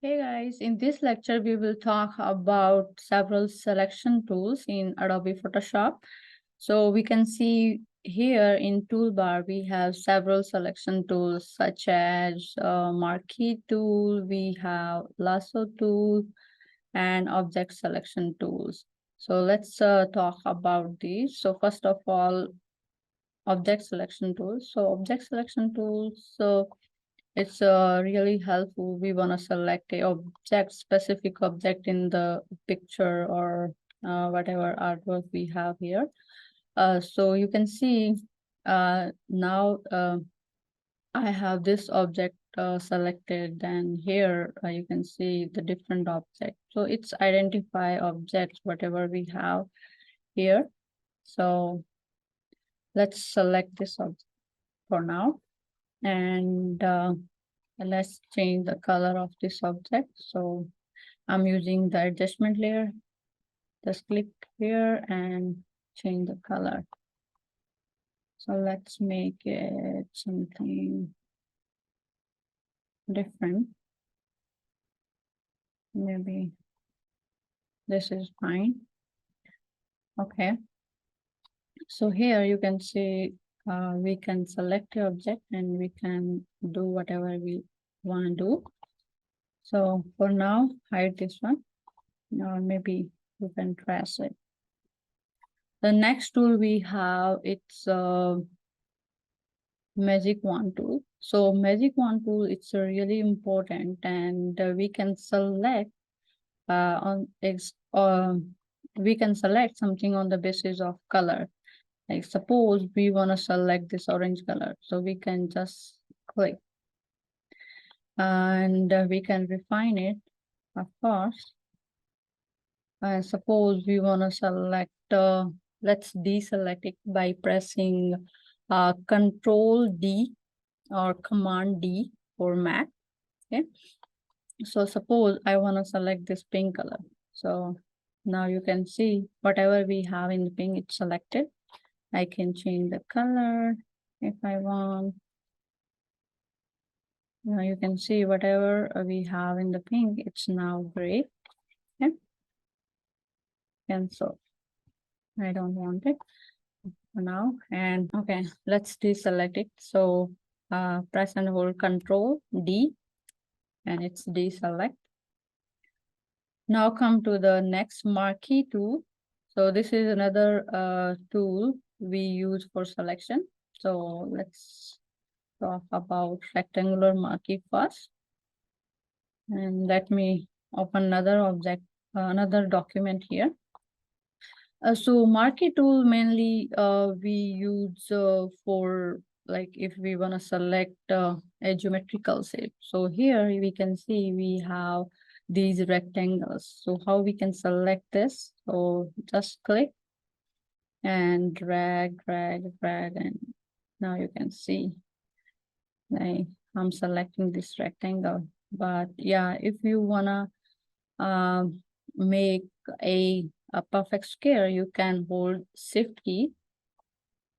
Hey guys, in this lecture we will talk about several selection tools in Adobe Photoshop. So we can see here in toolbar we have several selection tools such as marquee tool, we have lasso tool and object selection tools. So let's talk about these. So first of all, object selection tools. So object selection tools, it's really helpful. We want to select a object, specific object in the picture or whatever artwork we have here. So you can see now I have this object selected, and here you can see the different object. So it's identify objects, whatever we have here. So let's select this object for now. And let's change the color of this object. So I'm using the adjustment layer. Just click here and change the color. So let's make it something different. Maybe this is fine. Okay. So here you can see we can select the object and we can do whatever we want to do. So for now, hide this one, or maybe you can trace it. The next tool we have, it's magic wand tool. So magic wand tool, it's really important, and we can select on we can select something on the basis of color. Like suppose we want to select this orange color, so we can just click and we can refine it, of course. And suppose we want to select, let's deselect it by pressing Control D or Command D for Mac. Okay. So suppose I want to select this pink color. So now you can see whatever we have in the pink, it's selected. I can change the color if I want. Now you can see whatever we have in the pink, it's now gray. Okay. Cancel. I don't want it for now. And okay, let's deselect it. So press and hold Control D and it's deselect. Now come to the next marquee tool. So this is another tool we use for selection. So let's talk about rectangular marquee first. And let me open another object, another document here. So marquee tool mainly we use for, like, if we want to select a geometrical shape. So here we can see we have these rectangles. So how we can select this? So just click and drag, and now you can see I'm selecting this rectangle. But yeah, if you wanna make a perfect square, you can hold Shift key,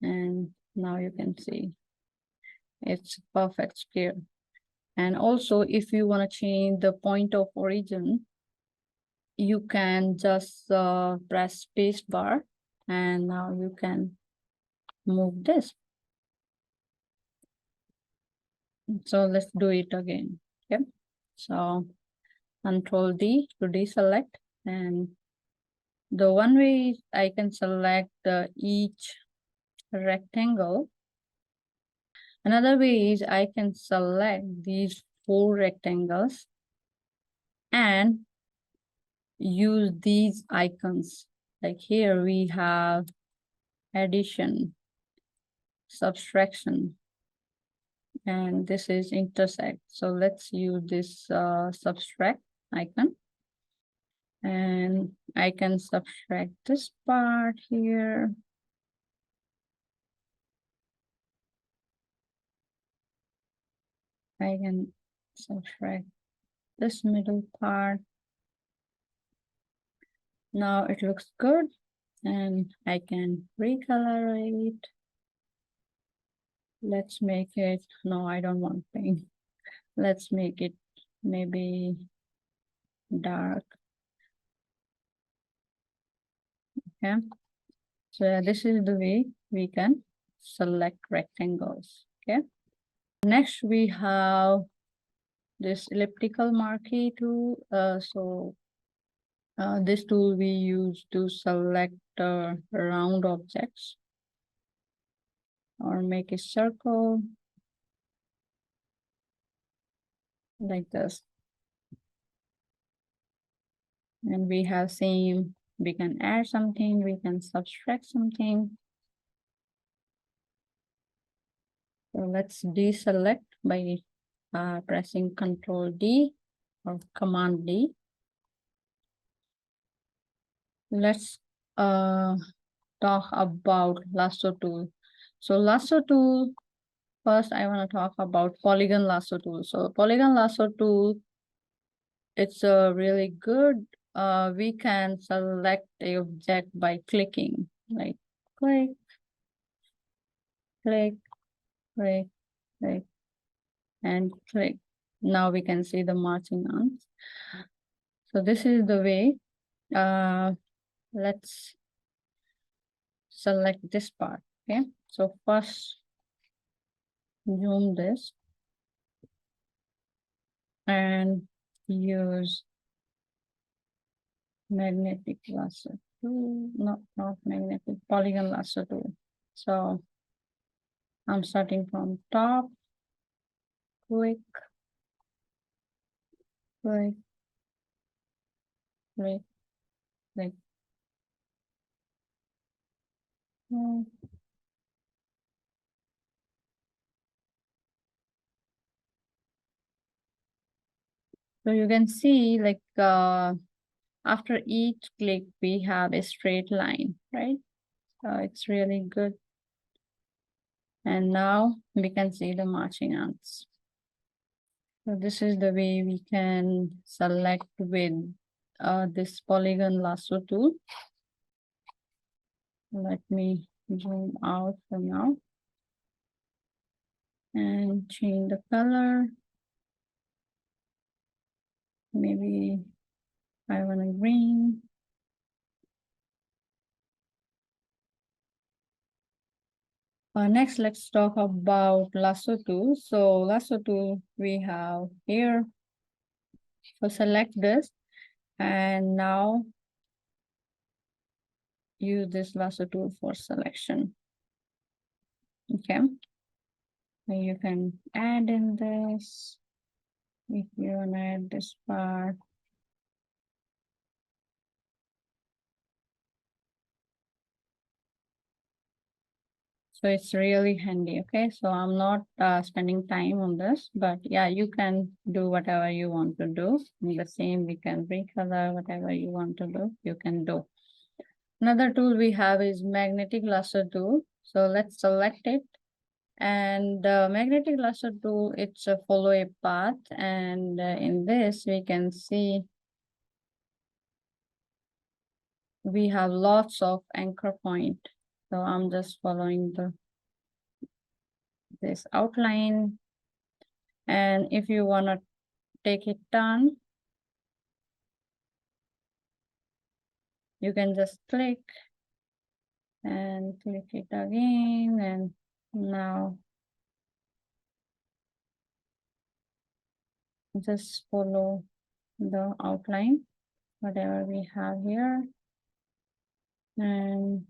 and now you can see it's perfect square. And also, if you want to change the point of origin, you can just press space bar, and now you can move this. So let's do it again. Okay. So Control D to deselect, and the one way I can select each rectangle. Another way is I can select these 4 rectangles and use these icons. Like here we have addition, subtraction, and this is intersect. So let's use this subtract icon. And I can subtract this part here. I can subtract this middle part. Now it looks good, and I can recolor it. Let's make it, no, I don't want pink. Let's make it maybe dark. Okay, so this is the way we can select rectangles. Okay, next we have this elliptical marquee tool. This tool we use to select round objects or make a circle like this. And we have same, we can add something, we can subtract something. So let's deselect by pressing Control D or Command D. Let's talk about lasso tool. So lasso tool, first I want to talk about polygon lasso tool. So polygon lasso tool, it's a really good. We can select a object by clicking, like click, click, click, click, and click. Now we can see the marching ants. So this is the way. Let's select this part. Okay, so first zoom this and use magnetic lasso tool. No, not magnetic, polygon lasso tool. So I'm starting from top, click, click, click, click. Hmm. So you can see like after each click, we have a straight line, right? So it's really good. And now we can see the marching ants. So this is the way we can select with this polygon lasso tool. Let me zoom out for now and change the color. Maybe I want a green. Next, let's talk about lasso tool. So lasso tool we have here. So select this and now use this lasso tool for selection. Okay. And you can add in this if you want to add this part. So it's really handy. Okay, so I'm not spending time on this, but yeah, you can do whatever you want to do. In the same, we can recolor whatever you want to do, you can do. Another tool we have is magnetic lasso tool. So let's select it. And magnetic lasso tool, it's a follow a path. And in this, we can see we have lots of anchor point. So I'm just following this outline. And if you want to take it down, you can just click and click it again. And now just follow the outline, whatever we have here. And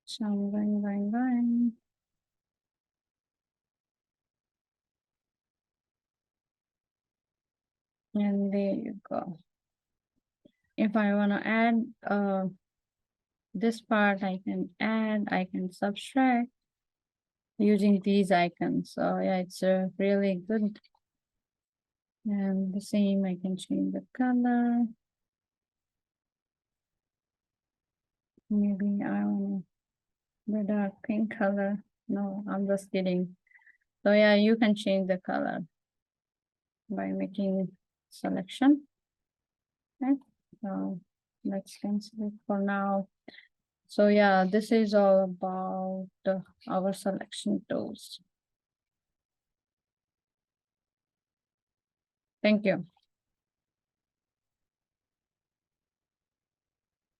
some going. And there you go. If I want to add this part, I can add, I can subtract using these icons. So yeah, it's really good. And the same, I can change the color. Maybe I want the dark pink color. No, I'm just kidding. So yeah, you can change the color by making selection. Okay, so let's cancel it for now. So yeah, this is all about our selection tools. Thank you.